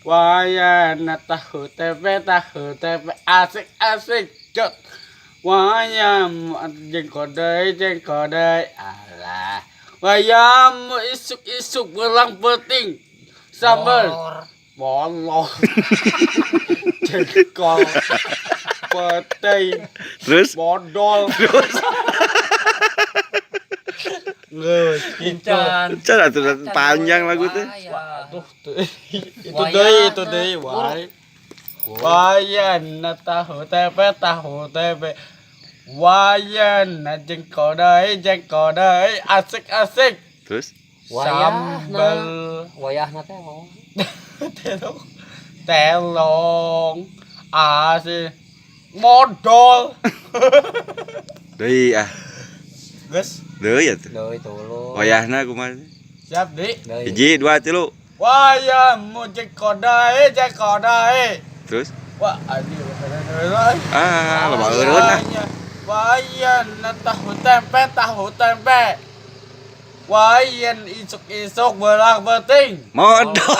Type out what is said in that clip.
Wayana tahu tempe asik cut. Wayam jengkodai alah. Wayam isuk belang peting sambal molor. Jengkol peting Terus bodol. Ngus, Incan. cara tuh panjang lagu tuh. Waduh, itu deh, wai. Wayan tahu tempe. Wayan jengkodai asik. Terus Sambal Wayahna teh mau. telong asik modal. deui Gus, deui atuh. Deui tuluy. Wayahna kumaha? siap di. Deui. 1 2 3. Wayan jengkodai. Terus Wah, anjir. loba eureun ah. Wayan tahu tempe. Wayan isuk belang beting. Modal.